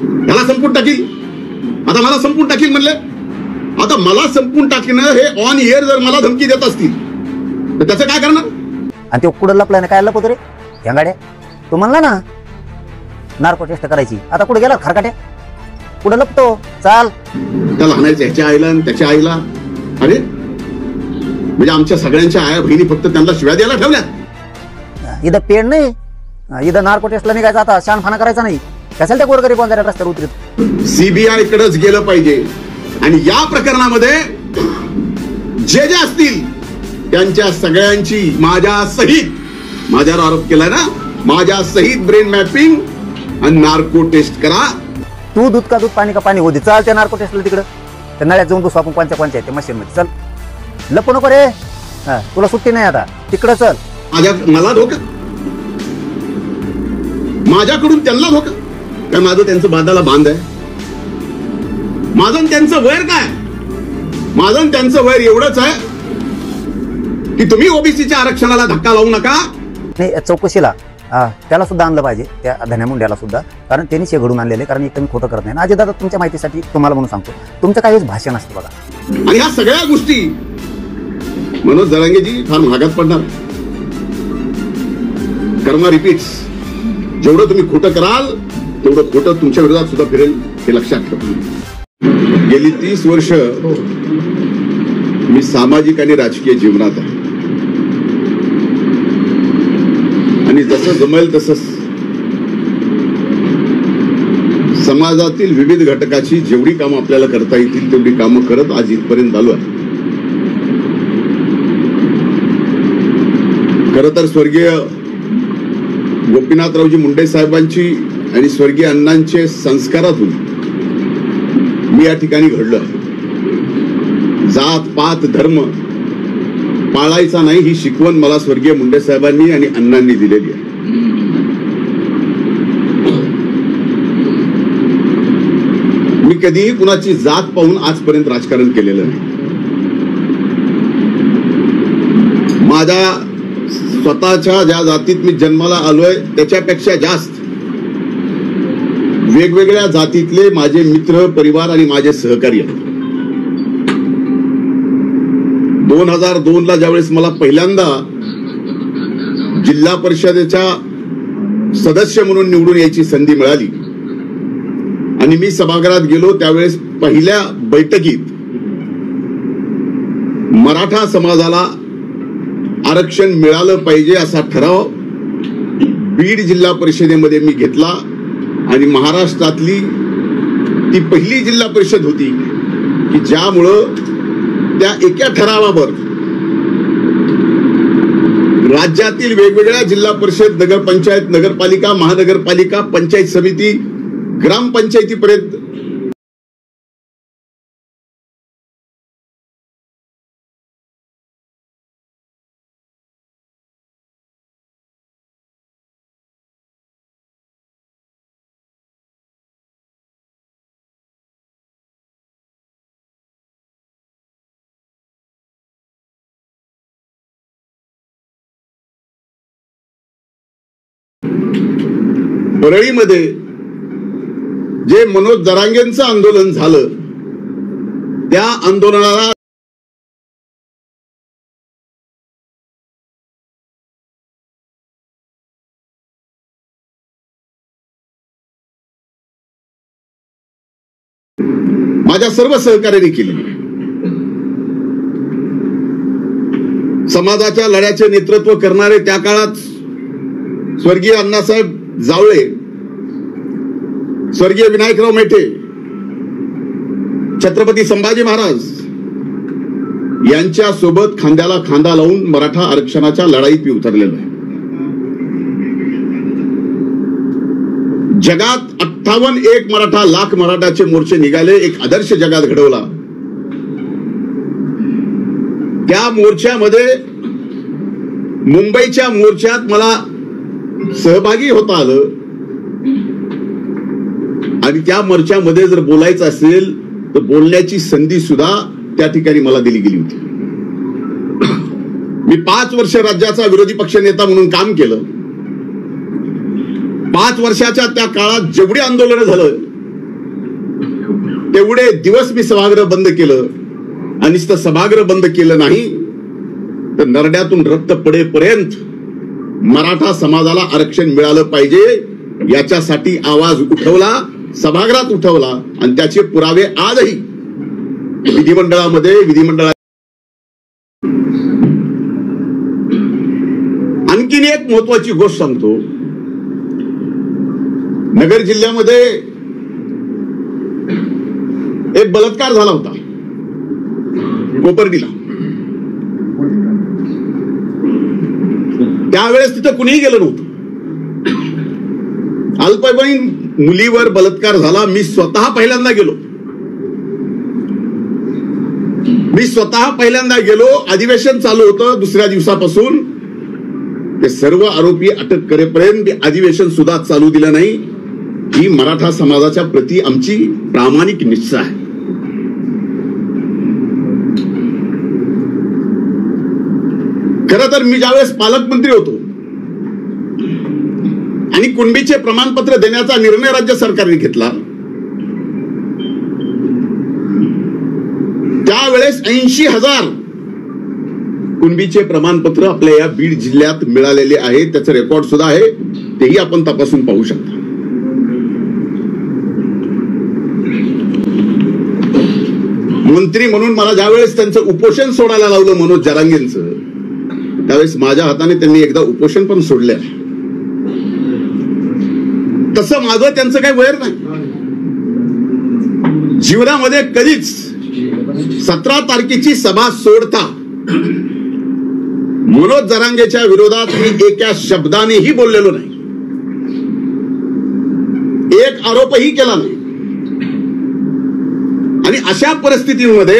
त्याला संपून टाकील. आता मला संपून टाकील म्हणले. आता मला संपून टाकणं हे ऑन एअर जर मला धमकी देत असतील तर त्याचं काय करणार? आणि ते कुठं लपलाय ना, काय लपवतो रे ह्या गाड्या? तू म्हणला ना नार्को टेस्ट करायची, आता कुठे गेला खरकाट्या? कुठं लपतो? चाल. त्याला हाणायचं ह्याच्या आईला आणि त्याच्या आईला. अरे म्हणजे आमच्या सगळ्यांच्या आया बहिणी फक्त त्यांना शिव्या द्यायला ठेवल्यात. इथं पेड नाही, इथं नार्को टेस्टला निघायचं. आता शानफाना करायचा नाही. कशाला त्या गोरगरीब रस्त्यावर उतरत? सीबीआय कडेच गेलं पाहिजे. आणि या प्रकरणामध्ये जे जे असतील त्यांच्या सगळ्यांची माझ्या सहित, माझ्यावर आरोप केलाय ना, माझ्या सहित ब्रेन मॅपिंग आणि नार्को टेस्ट करा. तू दूध का दूध, पाणी का पाणी होती. चाल त्या नार्को टेस्टला तिकडं त्या नळ्यात जाऊन तू आपण कोणत्या ते मशीन मध्ये. चल, लपू नको रे, तुला सुट्टी नाही आता. तिकडं चल. मला धोका, माझ्याकडून त्यांना धोका काय? माझं त्यांचं बांधाला बांध आहे. माझं त्यांचं वैर काय? माझं त्यांचं वैर एवढंच आहे की तुम्ही ओबीसीच्या आरक्षणाला धक्का लावू नका. नाही, चौकशीला त्याला सुद्धा आणलं पाहिजे, त्या धन्या मुंड्याला सुद्धा, कारण त्यांनीच हे घडून आणलेले. कारण एक मी खोटं करत नाही. अजय दादा, तुमच्या माहितीसाठी तुम्हाला म्हणून सांगतो, तुमचं काही भाषण असतं बघा. आणि ह्या सगळ्या गोष्टी मनोज जरांगेजी फार महागात पडणार. कर्मा रिपीट्स. जेवढं तुम्ही खोटं कराल तेवढं खोटं तुमच्या विरोधात सुद्धा फिरेल, हे लक्षात ठेवा. गेली 30 वर्ष मी सामाजिक आणि राजकीय जीवनात आहे. आणि जसं जमेल तसं समाजातील विविध घटकाची जेवढी कामं आपल्याला करता येतील तेवढी कामं करत आज इथपर्यंत आलो आहे. खरं तर स्वर्गीय गोपीनाथरावजी मुंडे साहेबांची आणि स्वर्गीय अण्णांचे संस्कारातून मी या ठिकाणी घडलो आहे. जात पात धर्म पाळायचा नाही ही शिकवण मला स्वर्गीय मुंडे साहेबांनी आणि अण्णांनी दिलेली आहे. मी कधीही कुणाची जात पाहून आजपर्यंत राजकारण केलेलं नाही. माझ्या स्वतःच्या ज्या जातीत मी जन्माला आलोय त्याच्यापेक्षा जास्त वेगवेगळ्या जातीतले माझे मित्र, परिवार आणि माझे सहकारी आहेत. 2002 ला ज्यावेळेस मला पहिल्यांदा जिल्हा परिषदेच्या सदस्य म्हणून निवडून यायची संधी मिळाली आणि मी सभागृहात गेलो, त्यावेळेस पहिल्या बैठकीत मराठा समाजाला आरक्षण मिळालं पाहिजे असा ठराव बीड जिल्हा परिषदेमध्ये मी घेतला. आणि महाराष्ट्रातली ती पहिली जिल्हा परिषद होती की ज्यामुळं त्या एका ठरावावर राज्यातील वेगवेगळ्या जिल्हा परिषद, नगरपंचायत, नगरपालिका, महानगरपालिका, पंचायत समिती, ग्रामपंचायतीपर्यंत परळीमध्ये जे मनोज जरांगेंचं आंदोलन झालं त्या आंदोलनाला माझ्या सर्व सहकार्याने केली. समाजाच्या लढ्याचे नेतृत्व करणारे त्या काळात स्वर्गीय अण्णासाहेब जावळे, स्वर्गीय विनायकराव मेटे, छत्रपती संभाजी महाराज यांच्या सोबत खांद्याला खांदा लावून मराठा आरक्षणाच्या लढाईत मी उतरलेलो आहे. जगात 58 मराठा लाख मराठाचे मोर्चे निघाले, एक आदर्श जगात घडवला. त्या मोर्चामध्ये मुंबईच्या मोर्चात मला सहभागी होता आलं आणि त्या मोर्चामध्ये जर बोलायचं असेल तर बोलण्याची संधी सुद्धा त्या ठिकाणी मला दिली गेली होती. मी 5 वर्ष राज्याचा विरोधी पक्ष नेता म्हणून काम केलं. 5 वर्षाच्या त्या काळात जेवढी आंदोलनं झालं तेवढे दिवस मी सभागृह बंद केलं आणि नुसतं सभागृह बंद केलं नाही तर नरड्यातून रक्त पडेपर्यंत मराठा समाजाला आरक्षण मिळालं पाहिजे याच्यासाठी आवाज उठवला, सभागृहात उठवला आणि त्याचे पुरावे आजही विधिमंडळात. आणखीन एक महत्वाची गोष्ट सांगतो. नगर जिल्ह्यामध्ये एक बलात्कार झाला होता कोपर्डीला. त्यावेळेस तिथं कुणीही गेलं नव्हतं. अल्पवयीन मुलीवर बलात्कार झाला. मी स्वतः पहिल्यांदा गेलो. अधिवेशन चालू होतं दुसऱ्या दिवसापासून. ते सर्व आरोपी अटक करेपर्यंत अधिवेशन सुद्धा चालू दिलं नाही. ही मराठा समाजाच्या प्रती आमची प्रामाणिक निष्ठा आहे. खरं तर मी ज्यावेळेस पालकमंत्री होतो आणि कुणबीचे प्रमाणपत्र देण्याचा निर्णय राज्य सरकारने घेतला त्यावेळेस 80,000 कुणबीचे प्रमाणपत्र आपल्या या बीड जिल्ह्यात मिळालेले आहे. त्याचं रेकॉर्ड सुद्धा आहे, तेही आपण तपासून पाहू शकता. मंत्री म्हणून मला ज्यावेळेस त्यांचं उपोषण सोडायला लावलं मनोज जरांगेंचं, त्यावेळेस माझ्या हाताने त्यांनी एकदा उपोषण पण सोडले. तसं माझं त्यांचं काही वैर नाही. जीवनामध्ये कधीच 17 तारखेची सभा सोडता मनोज जरांगेच्या विरोधात मी एका शब्दानेही बोललेलो नाही, एक आरोपही केला नाही. आणि अशा परिस्थितीमध्ये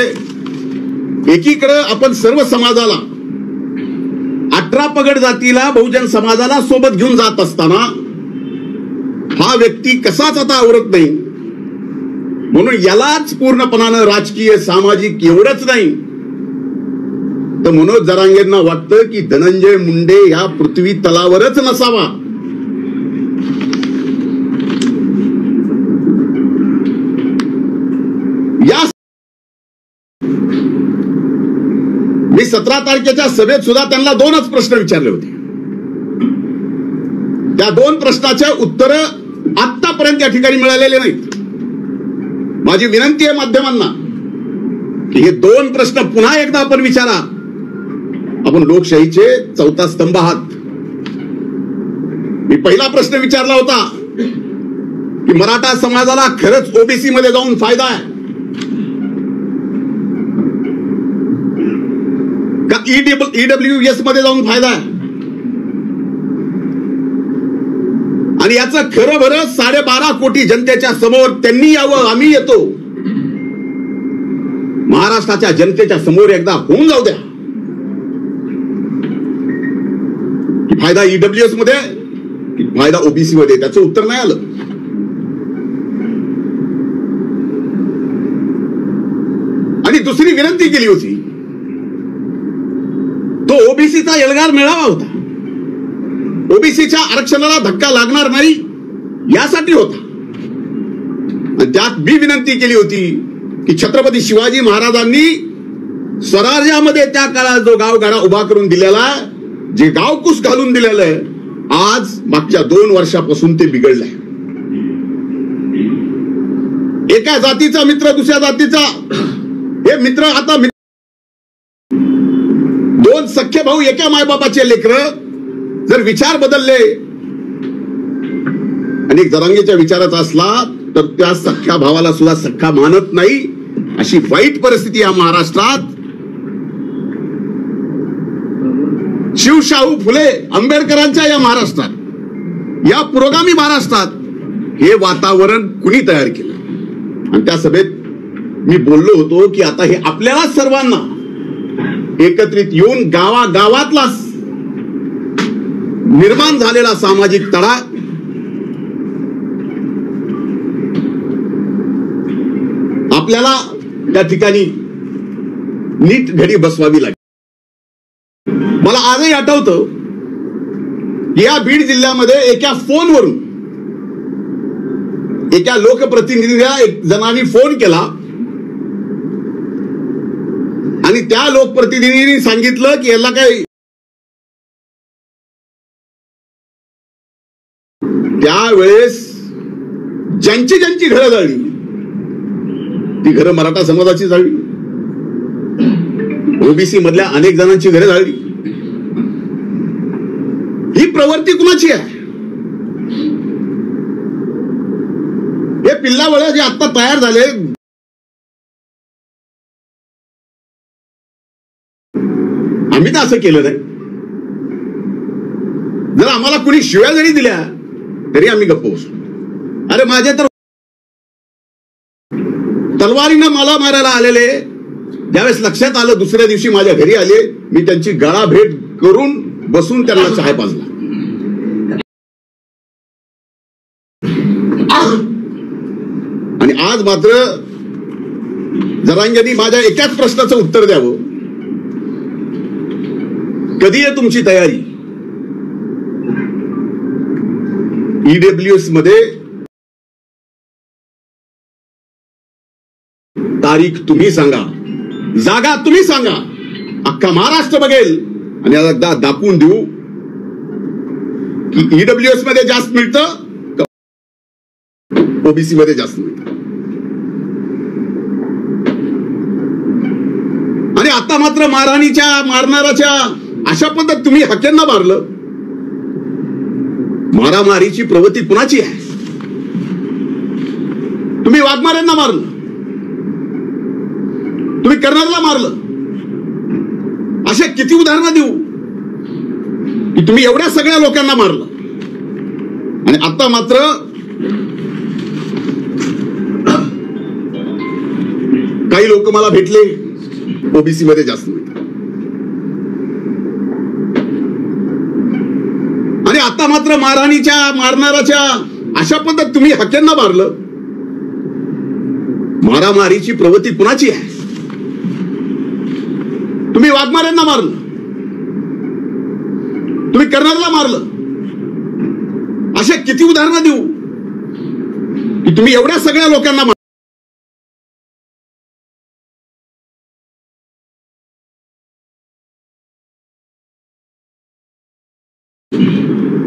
एकीकडे आपण सर्व समाजाला 18 पगड जातीला बहुजन समाजाला सोबत घेऊन जात असताना हा व्यक्ती कसाच आता आवरत नाही. म्हणून यालाच पूर्णपणानं राजकीय सामाजिक एवढंच नाही तर मनोज जरांगेंना वाटतं की धनंजय मुंडे या पृथ्वी तलावरच नसावा. या मी 17 तारखेच्या सभेत सुद्धा त्यांना 2च प्रश्न विचारले होते. त्या 2 प्रश्नाच्या उत्तर आतापर्यंत या ठिकाणी मिळालेले नाहीत. माझी विनंती आहे माध्यमांना की हे 2 प्रश्न पुन्हा एकदा आपण विचारा. आपण लोकशाहीचे 4था स्तंभ आहात. मी पहिला प्रश्न विचारला होता की मराठा समाजाला खरंच ओबीसी मध्ये जाऊन फायदा आहे का ईडब्ल्यूएस मध्ये जाऊन फायदा आहे. आणि याचं खरं भरं 12.5 कोटी जनतेच्या समोर त्यांनी यावं, आम्ही येतो. महाराष्ट्राच्या जनतेच्या समोर एकदा होऊन जाऊ द्या की फायदा ईडब्ल्यूएस मध्ये की फायदा ओबीसी मध्ये. त्याचं उत्तर नाही आलं. आणि दुसरी विनंती केली होती, तो ओबीसीचा एल्गार मेळावा होता, ओबीसीच्या आरक्षणाला धक्का लागणार नाही यासाठी होता. आणि त्यात मी विनंती केली होती की छत्रपती शिवाजी महाराजांनी स्वराज्यामध्ये त्या काळात जो गावगाडा उभा करून दिलेला, जे गावकुस घालून दिलेलं आहे, आज मागच्या 2 वर्षापासून ते बिघडलंय. एका जातीचा मित्र दुसऱ्या जातीचा हे मित्र आता 2 सख्खे भाऊ एका मायबापाचे लेकर जर विचार बदलले आणि जरांगेच्या विचाराचा असला तर त्या सख्ख्या भावाला सुद्धा सख्खा मानत नाही. अशी वाईट परिस्थिती या महाराष्ट्रात, शिवशाहू फुले आंबेडकरांच्या या महाराष्ट्रात, या पुरोगामी महाराष्ट्रात हे वातावरण कुणी तयार केलं. आणि त्या सभेत मी बोललो होतो की आता हे आपल्याला सर्वांना एकत्रित येऊन गावागावातला निर्माण झालेला सामाजिक तडा आपल्याला त्या ठिकाणी नीट घडी बसवावी लागेल. मला आजही आठवतं या बीड जिल्ह्यामध्ये एका फोनवरून एका लोकप्रतिनिधीला एक जणांनी फोन केला आणि त्या लोकप्रतिनिधींनी सांगितलं की याला काय त्यावेळेस ज्यांची ज्यांची घरं जाळली ती घरं मराठा समाजाची जाळली, ओबीसी मधल्या अनेक जणांची घरं जाळली. ही प्रवृत्ती कुणाची आहे? हे पिल्लावळ जे आता तयार झाले, आम्ही तर असं केलं नाही. जर आम्हाला कुणी शिव्या जरी दिल्या तरी आम्ही गप्प बसलो. अरे माझे तर तलवारीनं मला मारायला आलेले ज्यावेळेस लक्षात आलं, दुसऱ्या दिवशी माझ्या घरी आले, मी त्यांची गळा भेट करून बसून त्यांना चहा पाजला. आणि आज मात्र जरांगेंनी माझ्या एकाच प्रश्नाचं उत्तर द्यावं, कधी आहे तुमची तयारी? ईडब्ल्यूएस मध्ये तारीख तुम्ही सांगा, जागा तुम्ही सांगा, अख्खा महाराष्ट्र बघेल आणि एकदा दाखवून देऊ की ईडब्ल्यूएस मध्ये जास्त मिळतं, ओबीसी मध्ये जास्त मिळतं. आणि आता मात्र मारणाराच्या अशा पद्धत तुम्ही हक्यांना मारलं. मारामारीची प्रवृत्ती कुणाची आहे? तुम्ही वाघमाऱ्यांना मारलं, तुम्ही कर्नलला मारलं. अशा किती उदाहरणं देऊ की तुम्ही एवढ्या सगळ्या लोकांना मारलं आणि आता मात्र काही लोक मला भेटले, ओबीसी मध्ये जास्त मिळतात. आणि आता मात्र मारणाराच्या अशा पद्धत तुम्ही हक्यांना मारलं. मारामारीची प्रवृत्ती कुणाची आहे? तुम्ही वाघमाऱ्यांना मारलं, तुम्ही कर्नलला मारलं. अशा किती उदाहरणं देऊ की तुम्ही एवढ्या सगळ्या लोकांना मारलं.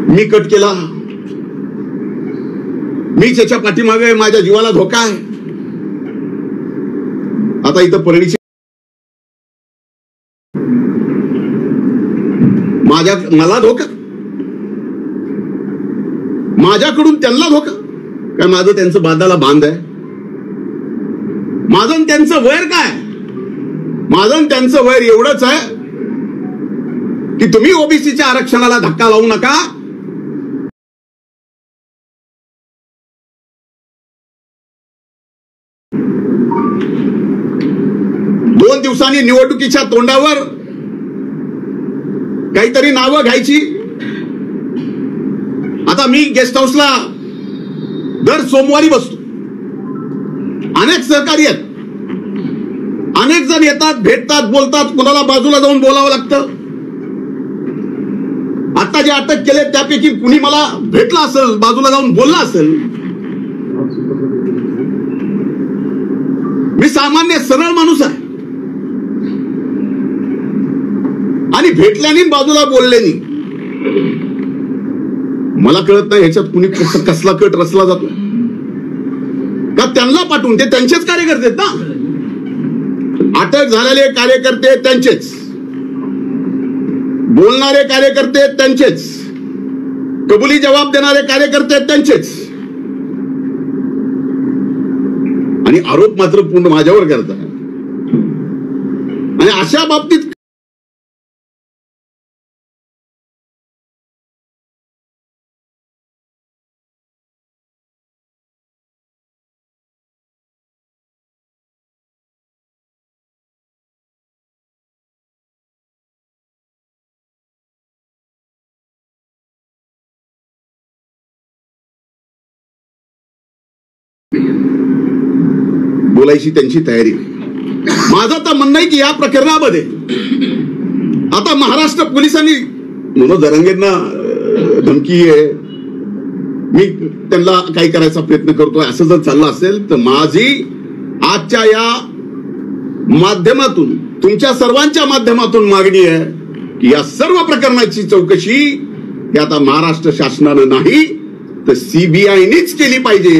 'मी कट केला, मी त्याच्या पाठीमागे, माझ्या जीवाला धोका आहे. आता इथं परळीची मला धोका, माझ्याकडून त्यांना धोका. काय माझं त्यांचं बांधाला बांध आहे? माझं त्यांचं वैर काय? माझं त्यांचं वैर एवढंच आहे की तुम्ही ओबीसीच्या आरक्षणाला धक्का लावू नका. दोन दिवसांनी निवडणुकीच्या तोंडावर काहीतरी नावं घ्यायची. आता मी गेस्ट हाऊसला दर सोमवारी बसतो. अनेक सहकारी आहेत, अनेक जण येतात, भेटतात, बोलतात. कुणाला बाजूला जाऊन बोलावं लागतं. आता जे अटक केले त्यापैकी कुणी मला भेटला असेल, बाजूला जाऊन बोलला असेल. मी सामान्य सरळ माणूस आहे आणि भेटल्याने बाजूला बोलल्याने मला कळत नाही ह्याच्यात कुणी कसला कट रचला जातो का. त्यांना पाठवून, ते त्यांचेच कार्यकर्ते आहेत ना. अटक झालेले कार्यकर्ते त्यांचेच, बोलणारे कार्यकर्ते त्यांचेच, कबुली जबाब देणारे कार्यकर्ते त्यांचेच, आणि आरोप मात्र पूर्ण माझ्यावर करतात. आणि अशा बाबतीत बोलायची त्यांची तयारी नाही. माझं तर म्हणणं आहे की या प्रकरणामध्ये आता महाराष्ट्र पोलिसांनी मनोज जरांगेंना धमकी आहे, मी त्यांना काही करायचा प्रयत्न करतोय असं जर चाललं असेल तर माझी आजच्या या माध्यमातून तुमच्या सर्वांच्या माध्यमातून मागणी आहे की या सर्व प्रकरणाची चौकशी ही आता महाराष्ट्र शासनानं नाही तर सीबीआयनीच केली पाहिजे.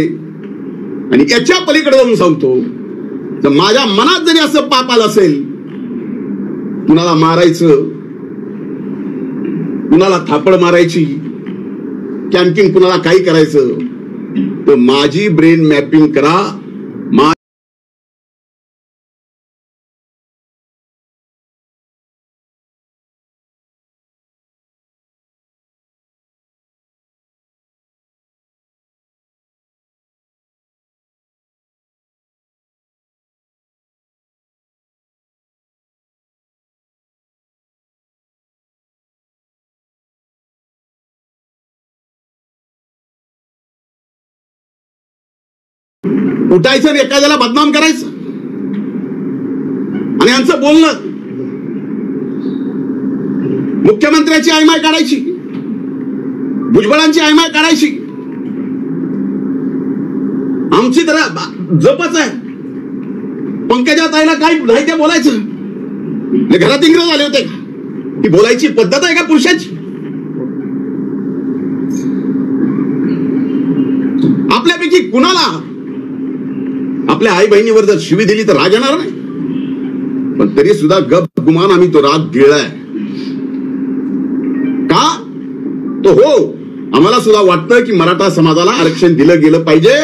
आणि याच्या पलीकडे जाऊन सांगतो तर माझ्या मनात जरी असं पाप आलं असेल कुणाला मारायचं कुणाला थापड मारायची की आणखीन कुणाला काही करायचं तर माझी ब्रेन मॅपिंग करा. उठायचं आणि एखाद्याला बदनाम करायचं आणि यांचं बोलणं मुख्यमंत्र्याची आयमाय काढायची भुजबळांची आयमाय काढायची आमची तर जपच आहे. पंकजा ताईला काय नाही ते बोलायचं घरात इंग्रज आले होते का? ही बोलायची पद्धत आहे का पुरुषाची? आपल्यापैकी कुणाला आपल्या आई बहिणीवर जर शिवी दिली तर राग येणार नाही पण तरी सुद्धा गप गुमान आम्ही तो राग गिळलाय का? तो हो आम्हाला सुद्धा वाटतं की मराठा समाजाला आरक्षण दिलं गेलं पाहिजे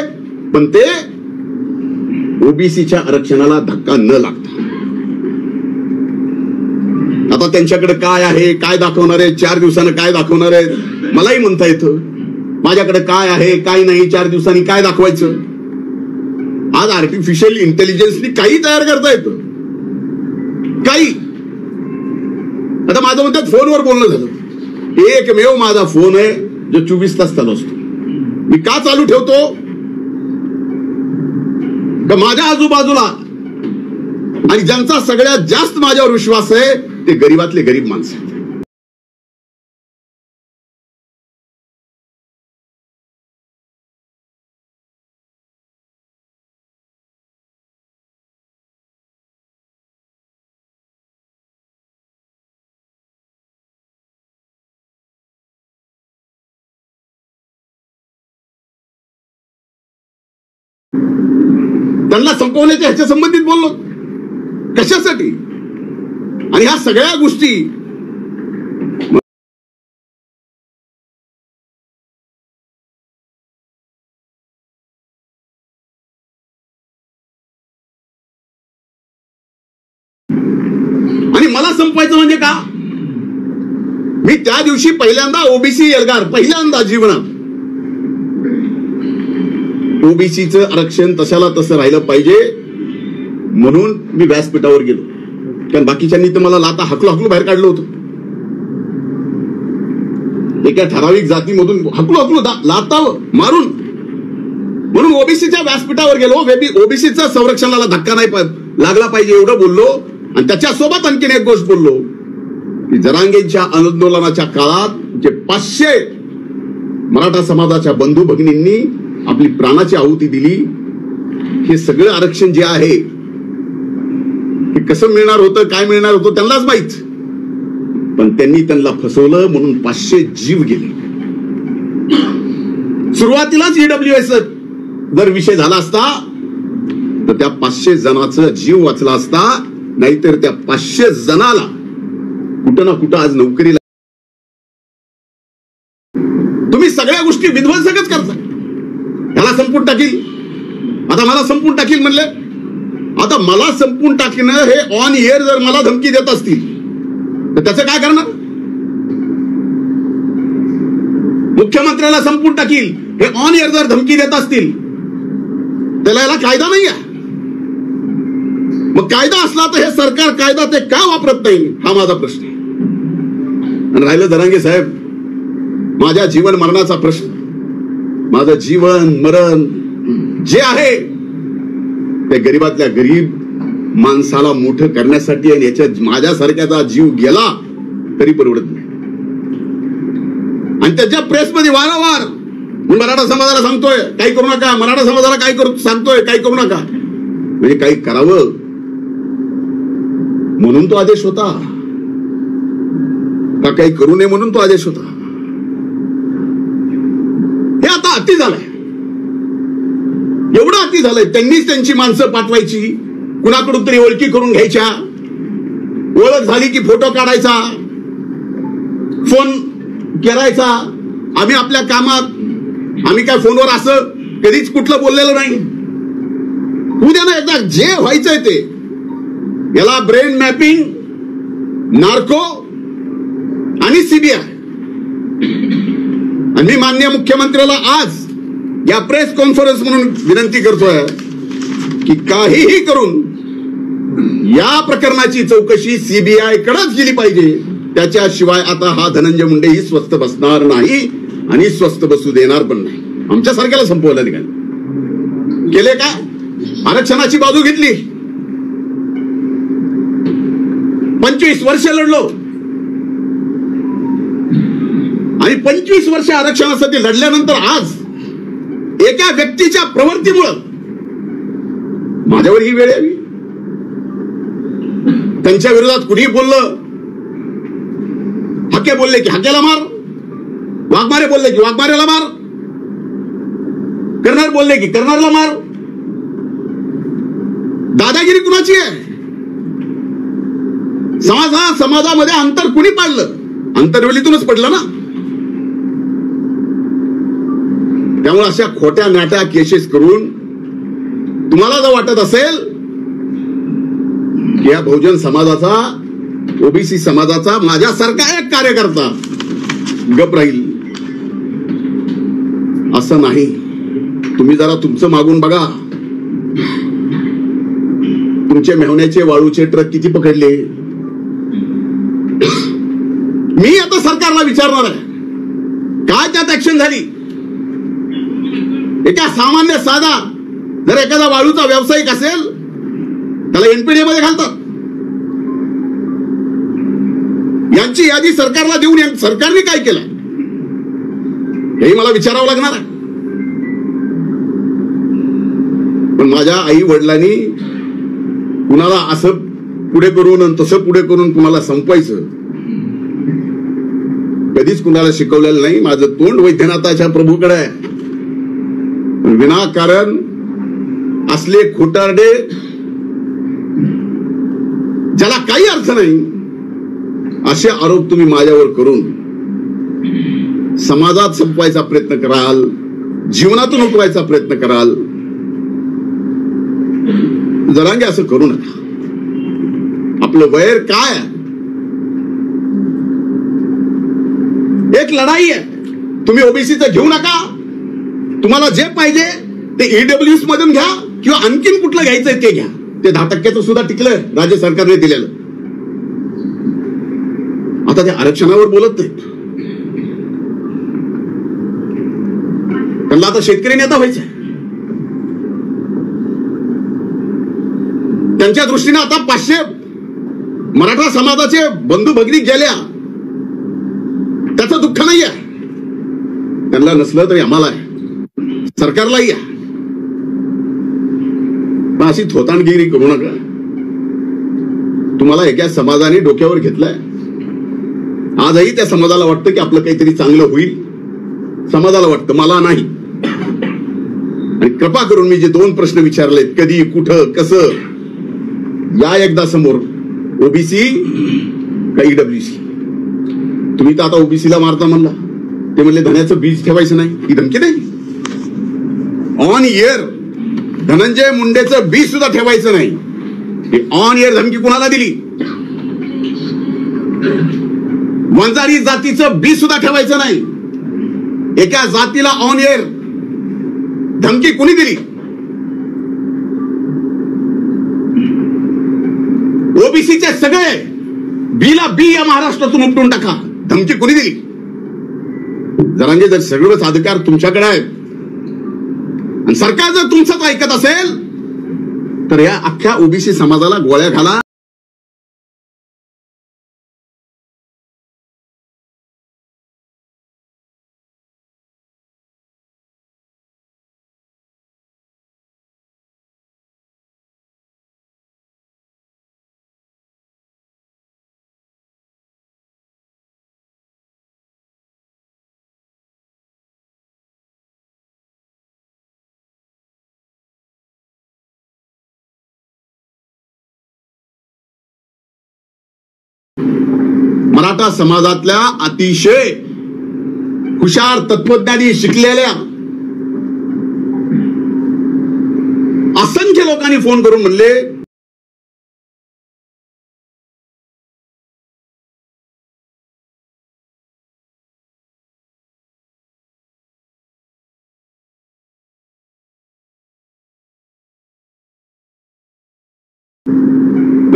पण ते ओबीसीच्या आरक्षणाला धक्का न लागता. आता त्यांच्याकडे काय आहे काय दाखवणार आहे 4 दिवसानं काय दाखवणार आहे मलाही म्हणता येतं. माझ्याकडे काय आहे काय नाही 4 दिवसांनी काय दाखवायचं. आज आर्टिफिशियल इंटेलिजन्सनी काही तयार करता येतं काही. आता माझं म्हणतात फोनवर बोलणं झालं एकमेव माझा फोन आहे जो 24 तास चालू असतो. मी का चालू ठेवतो का माझ्या आजूबाजूला आणि ज्यांचा सगळ्यात जास्त माझ्यावर विश्वास आहे ते गरीबातले गरीब माणसं आहेत. त्यांना संपवण्याच्या ह्याच्या संबंधित बोललो कशासाठी आणि ह्या सगळ्या गोष्टी आणि मला संपवायचं म्हणजे का? मी त्या दिवशी पहिल्यांदा ओबीसी एल्गार पहिल्यांदा जीवनात ओबीसीचं आरक्षण तशाला तसं राहिलं पाहिजे म्हणून मी व्यासपीठावर गेलो कारण बाकीच्यांनी तर मला लाता हकलो बाहेर काढलं होतं. एका ठराविक जातीमधून हकलो लाता मारून म्हणून ओबीसीच्या व्यासपीठावर गेलो. ओबीसीच्या संरक्षणाला धक्का नाही लागला पाहिजे एवढं बोललो आणि त्याच्यासोबत आणखीन एक गोष्ट बोललो की जरांगेंच्या आंदोलनाच्या काळात जे 500 मराठा समाजाच्या बंधू भगिनींनी आपली प्राणाची आहुती दिली हे सगळं आरक्षण जे आहे हे कसं मिळणार होतं काय मिळणार होतं त्यांनाच माहित पण त्यांनी त्यांना फसवलं म्हणून 500 जीव गेले. सुरुवातीलाच ईडब्ल्यूएस जर विषय झाला असता तर त्या 500 जणांचा जीव वाचला असता नाहीतर त्या 500 जणाला कुठं ना कुठं आज नोकरीला. तुम्ही सगळ्या गोष्टी विध्वंसकच करता. त्याला संपून टाकील आता मला संपून टाकील म्हणले. आता मला संपून टाकणं हे ऑन एअर जर मला धमकी देत असतील तर त्याचं काय करणार? मुख्यमंत्र्याला संपून टाकील हे ऑन एअर जर धमकी देत असतील त्याला याला कायदा नाही आहे. मग कायदा असला तर हे सरकार कायदा ते का वापरत नाही हा माझा प्रश्न आहे. आणि राहिलं जरांगे साहेब माझ्या जीवन मरणाचा प्रश्न माझं जीवन मरण जे आहे ते गरीबातल्या गरीब माणसाला मोठं करण्यासाठी आणि याच्यात माझ्यासारख्याचा जीव गेला तरी परवडत नाही. आणि त्याच्या प्रेसमध्ये वारंवार मी मराठा समाजाला सांगतोय काही करू नका, मराठा समाजाला काय करू सांगतोय काही करू नका, म्हणजे काही करावं म्हणून तो आदेश होता का काही करू नये म्हणून तो आदेश होता? हे आता अति झालंय, एवढं अति झालंय. त्यांनीच त्यांची माणसं पाठवायची, कुणाकडून तरी ओळखी करून घ्यायच्या, ओळख झाली की फोटो काढायचा, फोन करायचा. आम्ही आपल्या कामात, आम्ही काय फोनवर असं कधीच कुठलं बोललेलं नाही. उद्या ना एकदा जे व्हायचंय ते, याला ब्रेन मॅपिंग, नार्को आणि सीबीआय. आणि मी माननीय मुख्यमंत्र्याला आज या प्रेस कॉन्फरन्स म्हणून विनंती करतोय की काहीही करून या प्रकरणाची चौकशी सीबीआय कडेच गेली पाहिजे. त्याच्याशिवाय आता हा धनंजय मुंडे ही स्वस्थ बसणार नाही आणि स्वस्थ बसू देणार पण नाही. आमच्या सारख्याला संपवलं निघाले केले काय? आरक्षणाची बाजू घेतली, 25 वर्ष लढलो आणि 25 वर्ष आरक्षणासाठी लढल्यानंतर आज एका व्यक्तीच्या प्रवृत्तीमुळे माझ्यावर ही वेळ यावी. त्यांच्या विरोधात कुणीही बोललं, हक्के बोलले की हक्याला मार, वाघमारे बोलले की वाघमारेला मार, कर्नर बोलले की कर्नरला मार. दादागिरी कुणाची आहे? समाजामध्ये अंतर कुणी पाडलं? अंतरवेलीतूनच पडलं ना. त्यामुळे अशा खोट्या नाट्या केसेस करून तुम्हाला जर वाटत असेल की या बहुजन समाजाचा, ओबीसी समाजाचा माझ्यासारखा एक कार्यकर्ता गप राहील, असं नाही. तुम्ही जरा तुमचं मागून बघा. तुमचे मेहण्याचे वाळूचे ट्रक किती पकडले? मी आता सरकारला विचारणार आहे काय त्यात ऍक्शन झाली. एका सामान्य साधा जर एखादा वाळूचा व्यावसायिक असेल त्याला एनपीडे मध्ये घालतात. यांची यादी सरकारला देऊन सरकारने काय केलं हेही मला विचारावं लागणार आहे. पण माझ्या आई वडिलांनी कुणाला असं पुढे करून आणि तसं पुढे करून कुणाला संपवायचं कधीच कुणाला शिकवलेलं नाही. माझं तोंड वैद्यनाथाच्या प्रभूकडे आहे. विनाकारण असले खोटारडे ज्याला काही अर्थ नाही असे आरोप तुम्ही माझ्यावर करून समाजात संपवायचा प्रयत्न कराल, जीवनातून उठवायचा प्रयत्न कराल. जरांगे असं करू नका. आपलं वैर काय आहे? एक लढाई आहे. तुम्ही ओबीसीचं घेऊ नका. तुम्हाला जे पाहिजे ते ईडब्ल्यूएस मधून घ्या किंवा आणखीन कुठलं घ्यायचंय ते घ्या. ते 10% सुद्धा टिकलंय राज्य सरकारने दिलेलं. आता ते आरक्षणावर बोलत नाहीत. त्यांना आता शेतकरी नेता व्हायचंय. त्यांच्या दृष्टीने आता 500 मराठा समाजाचे बंधू भगिनी गेल्या त्याचं दुःख नाही आहे. त्यांना नसलं तरी आम्हाला आहे, सरकारलाही आहे. पण अशी थोतांडगिरी करू नका. तुम्हाला एका समाजाने डोक्यावर घेतलंय. आजही त्या समाजाला वाटतं की आपलं काहीतरी चांगलं होईल. समाजाला वाटतं, मला नाही. आणि कृपा करून मी जे 2 प्रश्न विचारलेत, कधी, कुठं, कसं, या एकदा समोर. ओबीसी का ईडब्ल्यूसी? तुम्ही तर आता ओबीसीला मारता म्हणला. ते म्हणले धन्याचं बीज ठेवायचं नाही. ही धमकी नाही. ऑन इयर धनंजय मुंडेचं बीज सुद्धा ठेवायचं नाही. ही ऑन इयर धमकी कुणाला दिली? वंजारी जातीचं बीज सुद्धा ठेवायचं नाही. एका जातीला ऑन इयर धमकी कुणी दिली? ओबीसीचे सगळे बीला बी या महाराष्ट्रातून उपटून टाका. धमकी कुणी दिली? जरांगे, जर सगळंच अधिकार तुमच्याकडे आहेत आणि सरकार जर तुमचंच ऐकत असेल तर या अख्ख्या ओबीसी समाजाला गोळ्या घाला. मराठा समाजातल्या अतिशय हुशार तत्वज्ञानी शिकलेल्या असंख्य लोकांनी फोन करून म्हणले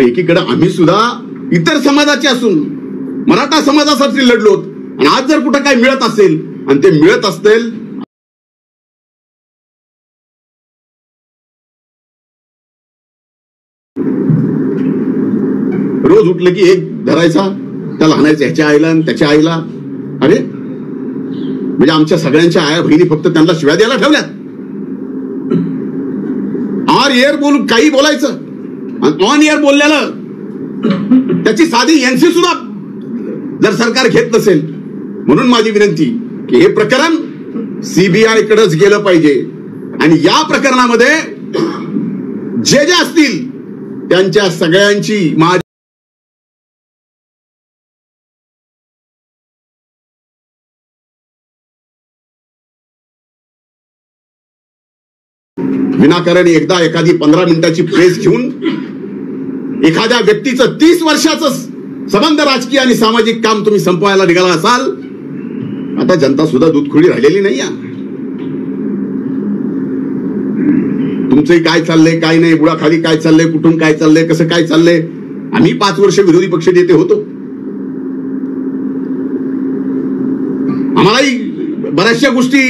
एकीकडे आम्ही सुद्धा इतर समाजाचे असून मराठा समाजासाठी लढलो आणि आज जर कुठं काय मिळत असेल आणि ते मिळत असतील रोज उठलं की एक धरायचा त्याला हाणायचं ह्याच्या आईला आणि त्याच्या आईला. अरे म्हणजे आमच्या सगळ्यांच्या आया बहिणी फक्त त्यांना शिव्या द्यायला ठेवल्यात. ऑन एअर बोलून काही बोलायचं आणि ऑन एअर बोललेलं त्याची साधी एनसी सुद्धा जर सरकार घेत नसेल. म्हणून माझी विनंती की हे प्रकरण सीबीआय कडेच गेलं पाहिजे आणि या प्रकरणामध्ये जे जे असतील त्यांच्या सगळ्यांची माझी विनाकारण एकदा एखादी 15 मिनिटाची प्रेस घेऊन एखाद्या व्यक्तीचं 30 वर्षाचं संबंध राजकीय आणि सामाजिक काम तुम्ही संपवायला निघाला असाल. आता जनता सुद्धा दूधखोडी राहिलेली नाही. तुमचंही काय चाललंय काय नाही बुडाखाली काय चाललंय कुठून काय चाललंय कसं काय चाललंय. आम्ही 5 वर्ष विरोधी पक्ष नेते होतो. आम्हालाही बऱ्याचशा गोष्टी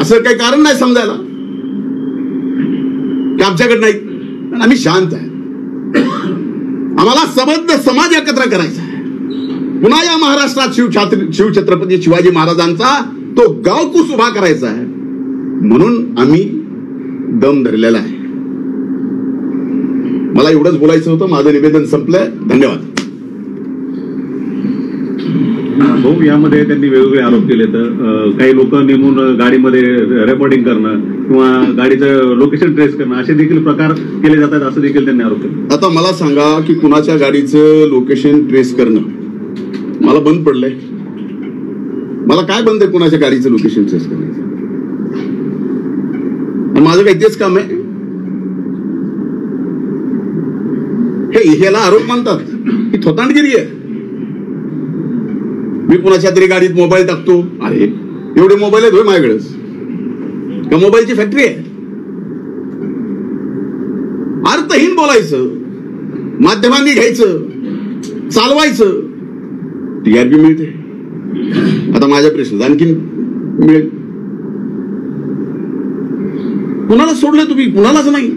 असं काही कारण नाही समजायला की आमच्याकडे नाही. आम्ही शांत आहे. आम्हाला सबंध समाज एकत्र करायचा आहे. पुन्हा या महाराष्ट्रात शिवछत्रपती शिवाजी महाराजांचा तो गावकूस उभा करायचा आहे. म्हणून आम्ही दम धरलेला आहे. मला एवढंच बोलायचं होतं. माझं निवेदन संपलंय. धन्यवाद. भाऊ, यामध्ये त्यांनी वेगवेगळे आरोप केले. तर काही लोक नेमून गाडीमध्ये रेकॉर्डिंग करणं किंवा गाडीचं लोकेशन ट्रेस करणं असे देखील प्रकार केले जातात असं देखील त्यांनी आरोप केले. आता मला सांगा की कुणाच्या गाडीचं लोकेशन ट्रेस करणं मला बंद पडलंय. मला काय बंद आहे कुणाच्या गाडीचं लोकेशन ट्रेस करायचं. माझं काही तेच काम आहे. हे ह्याला आरोप मानतात ही थोतांडगिरी आहे. मी कुणाच्या तरी गाडीत मोबाईल टाकतो. अरे एवढे मोबाईल आहेत होय माझ्याकडेच का मोबाईलची फॅक्टरी आहे. अर्थहीन बोलायचं माध्यमांनी घ्यायचं चालवायचं टीआरपी मिळते. आता माझ्या प्रश्न आणखीन मिळेल. कुणाला सोडलं तुम्ही कुणालाच नाही.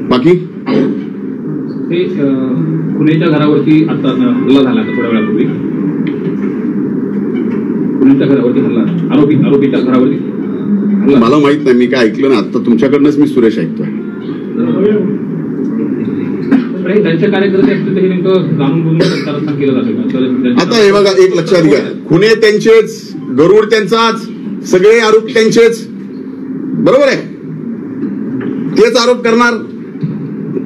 बाकी हे पुण्याच्या घरावरती आता हल्ला झाला थोड्या वेळापूर्वी. पुण्याच्या घरावरती हल्ला आरोपीच्या घरावरती हल्ला. मला माहित नाही. मी काय ऐकलं ना. आता तुमच्याकडनंच मी सुरेश ऐकतोय. त्यांचे कार्यकर्ते असतील हे नेमकं जाणून बुजून केलं जातं. आता हे बघा एक लक्षात घ्या. खुने त्यांचेच गरुड त्यांचाच सगळे आरोप त्यांचेच. बरोबर आहे. तेच आरोप करणार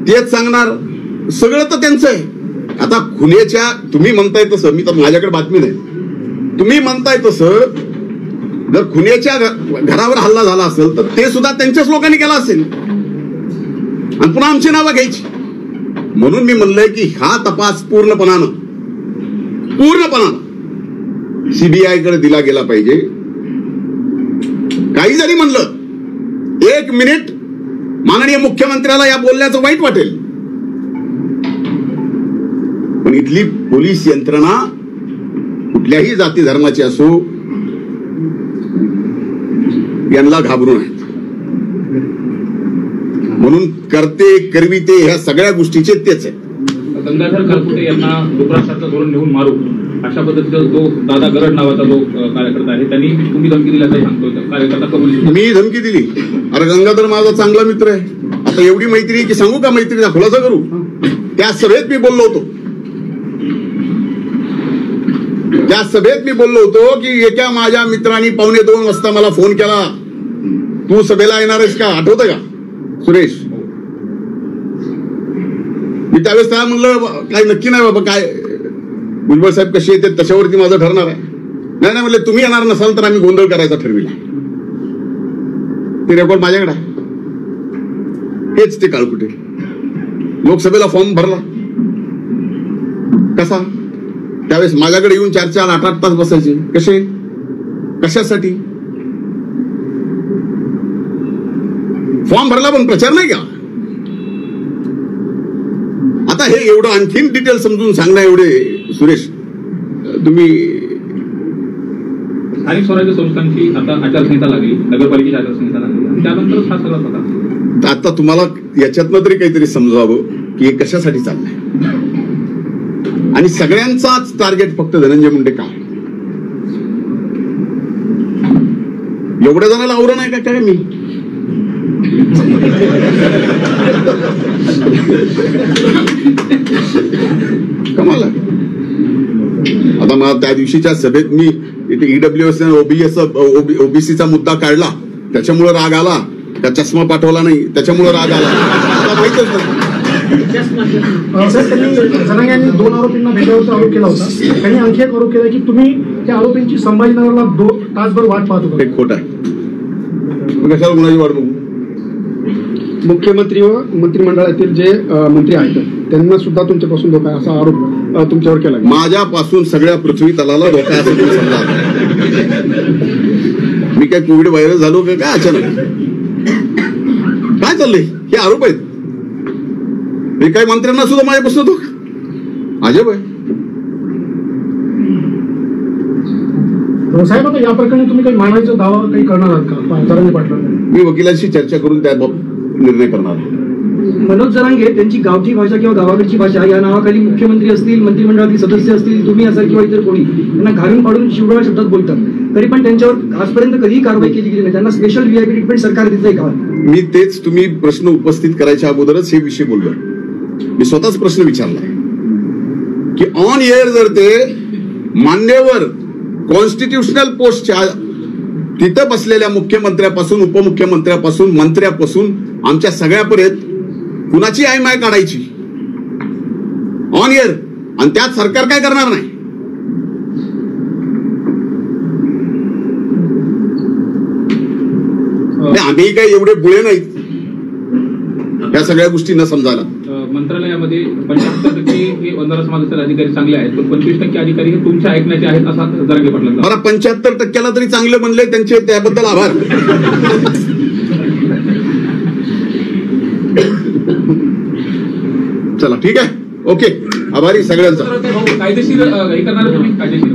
तेच सांगणार सगळं तर त्यांचं आहे. आता खुनेच्या तुम्ही म्हणताय तसं मी तर माझ्याकडे बातमी नाही. तुम्ही म्हणताय तसं जर खुनेच्या घरावर हल्ला झाला असेल तर ते सुद्धा त्यांच्याच लोकांनी केला असेल आणि पुन्हा आमची नावं घ्यायची. म्हणून मी म्हणलंय की हा तपास पूर्णपणानं सीबीआय कडे दिला गेला पाहिजे. काही जरी म्हणलं 1 मिनिट माननीय मुख्यमंत्र्याला या बोलण्याचं वाईट वाटेल. पण इथली पोलीस यंत्रणा कुठल्याही जाती धर्माची असो यांना घाबरून आहेत. म्हणून करते करविते ह्या सगळ्या गोष्टीचे तेच आहेत. गंगाधर कारकुटे यांना डुकरासारखं धोरण घेऊन मारू अशा पद्धतीचा जो दादा गरड नावाचा जो कार्यकर्ता आहे त्यांनी तुम्ही धमकी दिल्याचं सांगतोय. कार्यकर्ता कबूल मी धमकी दिली. अरे गंगाधर माझा चांगला मित्र आहे. आता एवढी मैत्री की सांगू का मैत्रीचा खुलासा करू. त्या सभेत मी बोललो होतो. त्या सभेत मी बोललो होतो की एका माझ्या मित्रांनी 1:45 वाजता मला फोन केला. तू सभेला येणार आहेस का आठवतं का सुरेश. मी त्यावेळेस त्याला म्हणलं काय नक्की नाही बाबा, काय भुजबळ साहेब कशी येते त्याच्यावरती माझं ठरणार आहे. नाही म्हणले तुम्ही येणार नसाल तर आम्ही गोंधळ करायचा ठरविला. ते रेकॉर्ड माझ्याकडे आहे. हेच ते काळकुटे. लोकसभेला फॉर्म भरला कसा, त्यावेळेस माझ्याकडे येऊन 4-4, 8-8 तास बसायचे. कसे, कशासाठी? फॉर्म भरला पण प्रचार नाही का? आता हे एवढं आणखीन डिटेल समजून सांगणं एवढे सुरेश तुम्ही. स्थानिक स्वराज्य संस्थांची आता आचारसंहिता लागली, नगरपालिकेची आचारसंहिता लागली आणि त्यानंतरच हा सगळा प्रकार. आता तुम्हाला याच्यातनं तरी काहीतरी समजावं की हे कशासाठी चाललंय आणि सगळ्यांचाच टार्गेट फक्त धनंजय मुंडे का? एवढ्या जणांना आवरण नाही का काय? मी कमाल. आता मला त्या दिवशीच्या सभेत मी ईडब्ल्यूएस ओबीसीचा मुद्दा काढला, त्याच्यामुळे राग आला. त्या चष्मा पाठवला नाही त्याच्यामुळे राग आला. माहितच नाही. जनांग यांनी 2 आरोपींना भेटल्याचा आरोप केला होता. त्यांनी आणखी एक आरोप केला की तुम्ही त्या आरोपींची संभाजीनगरला 2 तासभर वाट पाहत होता. हे खोट आहे. कशाला गुन्ह्याची वाट बघू? मुख्यमंत्री व मंत्रिमंडळातील जे मंत्री आहेत त्यांना सुद्धा तुमच्यापासून धोका आहे असा आरोप तुमच्यावर केला. माझ्यापासून सगळ्या पृथ्वी तलाला धोका आहे असं समजा. मी काय कोविड व्हायरस झालो का काय अचानक? काय चाललंय? हे आरोप आहेत. हे काही मंत्र्यांना सुद्धा माझ्यापासून धोका. अजब आहे. साहेब आता या प्रकरणी तुम्ही काही मानायचा दावा काही करणार आहात का जरांगे पाटलांना? मी वकिलांशी चर्चा करून त्या निर्णय करणार. मनोज जरांगे त्यांची गावठी भाषा किंवा गावाकडची भाषा या नावाखाली मुख्यमंत्री असतील, मंत्रिमंडळातील सदस्य असतील, तुम्ही असाल किंवा इतर कोणी त्यांना घालून पाडून शिवराळ शब्दात बोलतात. तरी पण त्यांच्यावर आजपर्यंत कधीही कारवाई केली गेली नाही. त्यांना स्पेशल व्हीआयपी ट्रीटमेंट सरकार देतंय का? मी तेच तुम्ही प्रश्न उपस्थित करायच्या अगोदरच हे विषय बोललो. मी स्वतःच प्रश्न विचारलाय की ऑन एअर जर ते मान्यवर कॉन्स्टिट्युशनल पोस्टच्या तिथं बसलेल्या मुख्यमंत्र्यापासून, उपमुख्यमंत्र्यापासून, मंत्र्यापासून आमच्या सगळ्यापर्यंत कुणाची आयमाय काढायची ऑन एअर आणि त्यात सरकार काय करणार नाही? आम्ही काही एवढे बुळे नाहीत या सगळ्या गोष्टी न समजायला. मंत्रालयामध्ये 75% हे वंजारा समाजाचे अधिकारी चांगले आहेत, पण 25% अधिकारी हे तुमच्या ऐकण्याचे आहेत असा जरांगे पाटलांचा. बरं 75% तरी चांगले म्हणले, त्यांचे त्याबद्दल आभार. चला ठीक आहे, ओके, आभारी सगळ्यांचा. कायदेशीर हे करणार तुम्ही? कायदेशीर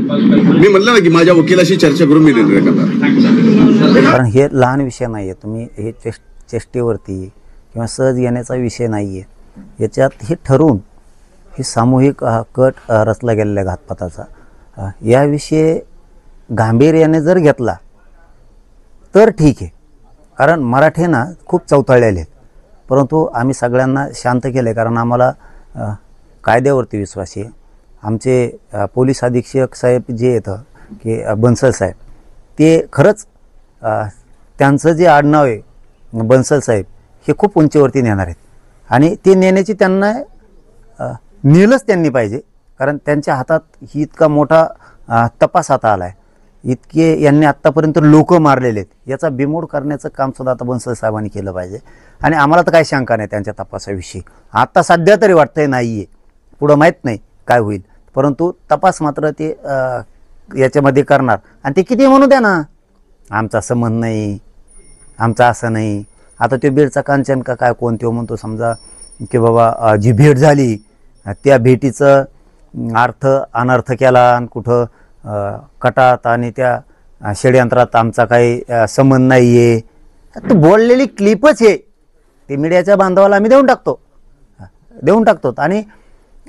मी म्हणलं ना की माझ्या वकिलाशी चर्चा करून मी निर्णय करणार. कारण हे लहान विषय नाही आहे. तुम्ही हे चेष्टेवरती किंवा सहज येण्याचा विषय नाही आहे. याच्यात हे ठरवून हे सामूहिक कट रचला गेलेल्या घातपाताचा याविषयी गांभीर्याने जर घेतला तर ठीक आहे. कारण मराठीना खूप चौताळलेले आहेत, परंतु आम्ही सगळ्यांना शांत केले. कारण आम्हाला कायद्यावरती विश्वास आहे. आमचे पोलीस अधीक्षक साहेब जे येतं की बन्सल साहेब, ते खरंच त्यांचं जे आडनाव आहे बन्सल साहेब हे खूप उंचीवरती नेणार आहेत आणि ते नेण्याची त्यांना नेलंच त्यांनी पाहिजे. कारण त्यांच्या हातात ही इतका मोठा तपास आता आला आहे. इतके यांनी आत्तापर्यंत लोक मारलेले आहेत. याचा बिमोड करण्याचं कामसुद्धा आता बन्सल साहेबांनी केलं पाहिजे. आणि आम्हाला तर काही शंका नाही त्यांच्या तपासाविषयी. आता सध्या तरी वाटतंय नाही आहे, पुढं माहीत नाही काय होईल, परंतु तपास मात्र ते याच्यामध्ये करणार. आणि ते किती म्हणू द्या ना, आमचा संबंध नाही, आमचा असं नाही. आता तो बीडचा कांचन का काय कोणतो म्हणतो समजा की बाबा जी भेट झाली त्या भेटीचं अर्थ अनर्थ केला आणि कुठं कटात आणि त्या षडयंत्रात आमचा काही संबंध नाही आहे. तर बोललेली क्लिपच आहे, ते मीडियाच्या बांधवाला आम्ही देऊन टाकतो. आणि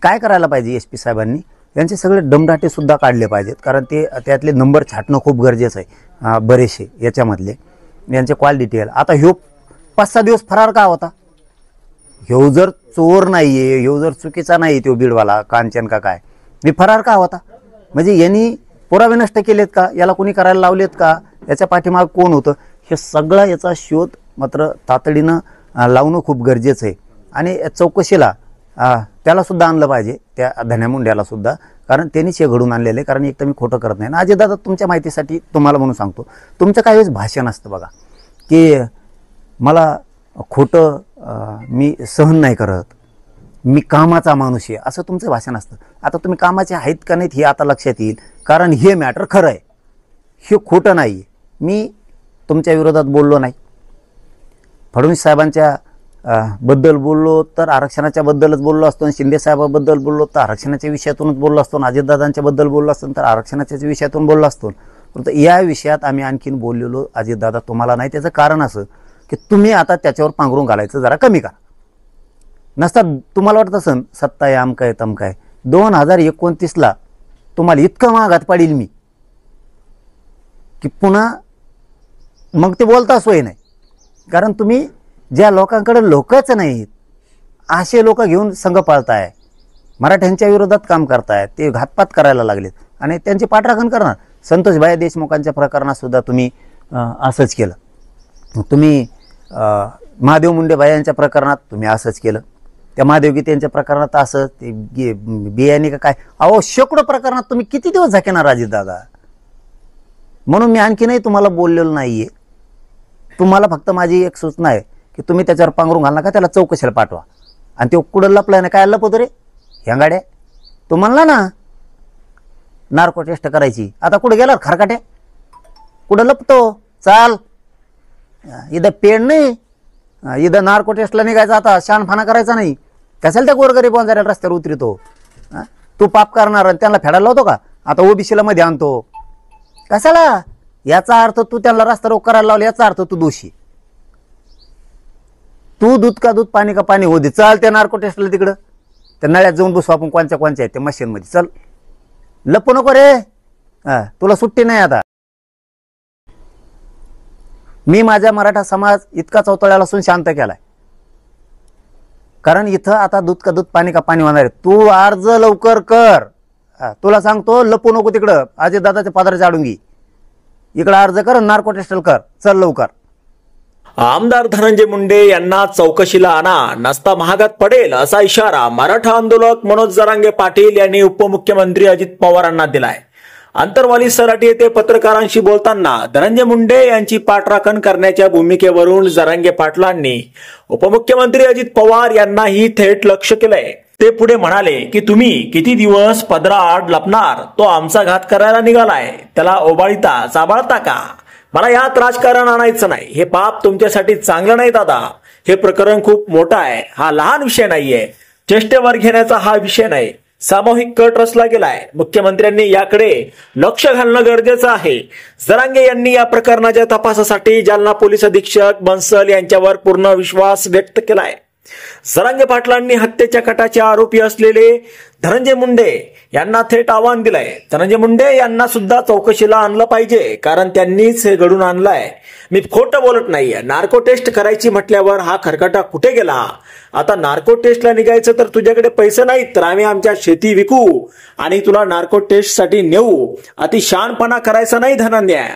काय करायला पाहिजे SP साहेबांनी, यांचे सगळे डमडाटेसुद्धा काढले पाहिजेत. कारण ते त्यातले नंबर छाटणं खूप गरजेचं आहे. बरेचसे याच्यामधले यांचे कॉल डिटेल. आता ह्यो 5-6 दिवस फरार का होता? ह्यो जर चोर नाही आहे, ह्यो जर चुकीचा नाही तो बीडवाला कांचन का काय, मी फरार का होता? म्हणजे यांनी पुरावे नष्ट केलेत का? याला कोणी करायला लावलेत का? याच्या पाठीमाग कोण होतं? हे सगळा याचा शोध मात्र तातडीनं लावणं खूप गरजेचं आहे. आणि चौकशीला त्याला सुद्धा आणलं पाहिजे, त्या धन्या मुंड्याला सुद्धा, कारण त्यांनीच हे घडून आणलेलं आहे. कारण एक तर मी खोटं करत नाही. अजितदादा, तुमच्या माहितीसाठी तुम्हाला म्हणून सांगतो, तुमचं काही वेळेस भाषण असतं बघा की मला खोटं मी सहन नाही करत, मी कामाचा माणूस आहे, असं तुमचं भाषण असतं. आता तुम्ही कामाचे आहेत का नाहीत हे आता लक्षात येईल, कारण हे मॅटर खरं आहे, हे खोटं नाही. मी तुमच्या विरोधात बोललो नाही. फडणवीस साहेबांच्या बद्दल बोललो तर आरक्षणाच्या बद्दलच बोललो असतो, शिंदे साहेबाबद्दल बोललो तर आरक्षणाच्या विषयातूनच बोललो असतो, अजितदादांच्या बद्दल बोललो असतो तर आरक्षणाच्या विषयातून बोललो असतो. परंतु या विषयात आम्ही आणखीन बोललेलो अजितदादा तुम्हाला नाही. त्याचं कारण असं की तुम्ही आता त्याच्यावर पांघरून घालायचं जरा कमी करा. नसता तुम्हाला वाटत असन सत्ता आहे, अमकाय तमकाय, 2029ला तुम्हाला इतकं महागात पाडील मी की पुन्हा मग ते बोलता सोय नाही. कारण तुम्ही ज्या लोकांकडे लोकच नाहीत असे लोक घेऊन संघ पाळताय, मराठ्यांच्या विरोधात काम करताय, ते घातपात करायला लागलेत आणि त्यांची पाठराखण करणार. संतोषभाई देशमुखांच्या प्रकरणात सुद्धा तुम्ही असंच केलं. तुम्ही महादेव मुंडे यांच्या प्रकरणात तुम्ही असंच केलं. त्या महादेव गीते यांच्या प्रकरणात असं ते बियाणे का काय, अहो शेकडो प्रकरणात तुम्ही किती दिवस झाकेणार अजितदादा. म्हणून मी आणखीनही तुम्हाला बोललेलो नाहीये. तुम्हाला फक्त माझी एक सूचना आहे की तुम्ही त्याच्यावर पांघरून घाल नका, त्याला चौकशीला पाठवा. आणि ते कुठं लपलाय ना, काय लपवतो रे ह्या गाड्या, तू म्हणला ना नार्को टेस्ट करायची, आता कुठे गेला खरकाटे, कुठं लपतो, चाल इथं पेड नाही, इथं नार्को टेस्टला निघायचं, आता शानफाना करायचा नाही. कशाला त्या गोरगरीब वंजाऱ्याला रस्त्यावर उतरतो, तू पाप करणार आणि त्यांना फेडायला होतो का, आता ओबीसीला मध्ये आणतो कशाला, याचा अर्थ तू त्यांना रस्ता रोक करायला लावला, याचा अर्थ तू दोषी. तू दूध का दूध, पाणी का पाणी होऊ दे, चल त्या नार्को टेस्टला तिकडं त्या नळ्यात जाऊन बसू आपण, कोणच्या आहेत त्या मशीनमध्ये, चल लपू नको रे, तुला सुट्टी नाही. आता मी माझ्या मराठा समाज इतका चौतळ्याला असून शांत केलाय, कारण इथं आता दूध का दूध, पाणी का पाणी होणार आहे. तू अर्ज लवकर कर, तुला सांगतो, लपू नको तिकडं, अजितदादाच्या पदराच्या आडूंगी इकडं अर्ज कर, नार्को टेस्टल कर, चल लवकर. आमदार धनंजय मुंडे यांना चौकशीला आणा, नसता महागात पडेल, असा इशारा मराठा आंदोलक मनोज जरांगे पाटील यांनी उपमुख्यमंत्री अजित पवारांना दिलाय. आंतरवाली सराटी येथे पत्रकारांशी बोलताना धनंजय मुंडे यांची पाठराखण करण्याच्या भूमिकेवरून जरांगे पाटलांनी उपमुख्यमंत्री अजित पवार यांनाही थेट लक्ष केलंय. ते पुढे म्हणाले की तुम्ही किती दिवस पदराआड लपणार, तो आमचा घात करायला निघालाय, त्याला ओबाळीता चाबाळता का. मला यात राजकारण आणायचं नाही, हे पाप तुमच्यासाठी चांगलं नाही दादा. हे प्रकरण खूप मोठं आहे, हा लहान विषय नाहीये, चेष्टेवर घेण्याचा हा विषय नाही. सामूहिक कट रचला गेलाय, मुख्यमंत्र्यांनी याकडे लक्ष घालणं गरजेचं आहे. जरांगे यांनी या प्रकरणाच्या तपासासाठी जालना पोलीस अधीक्षक बन्सल यांच्यावर पूर्ण विश्वास व्यक्त केलाय. जरांगे पाटलांनी हत्येच्या कटाचे आरोपी असलेले धनंजय मुंडे यांना थेट आव्हान दिलंय. धनंजय मुंडे यांना सुद्धा चौकशीला आणलं पाहिजे, कारण त्यांनीच हे घडून आणलंय. मी खोटं बोलत नाहीये. नार्को टेस्ट करायची म्हटल्यावर हा खरकटा कुठे गेला. आता नार्को टेस्टला निघायचं तर तुझ्याकडे पैसे नाहीत, तर आम्ही आमच्या शेती विकू आणि तुला नार्को टेस्ट साठी नेऊ. अति शहाणपणा करायचा नाही धनंजय.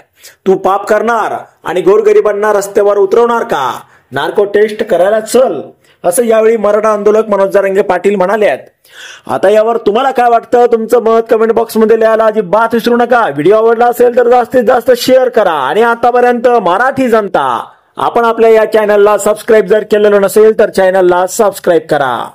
तू पाप करणार आणि गोरगरिबांना रस्त्यावर उतरवणार का. नार्को टेस्ट करायला चल, असं यावेळी मराठा आंदोलक मनोज जरांगे पाटील म्हणाले. आता यावर तुम्हाला काय वाटतं, तुमचं मत कमेंट बॉक्स मध्ये लिहायला अजिबात विसरू नका. व्हिडिओ आवडला असेल तर जास्तीत जास्त शेअर करा. आणि आतापर्यंत मराठी जनता, आपण आपल्या या चॅनलला सबस्क्राईब जर केलेलं नसेल तर चॅनलला सबस्क्राईब करा.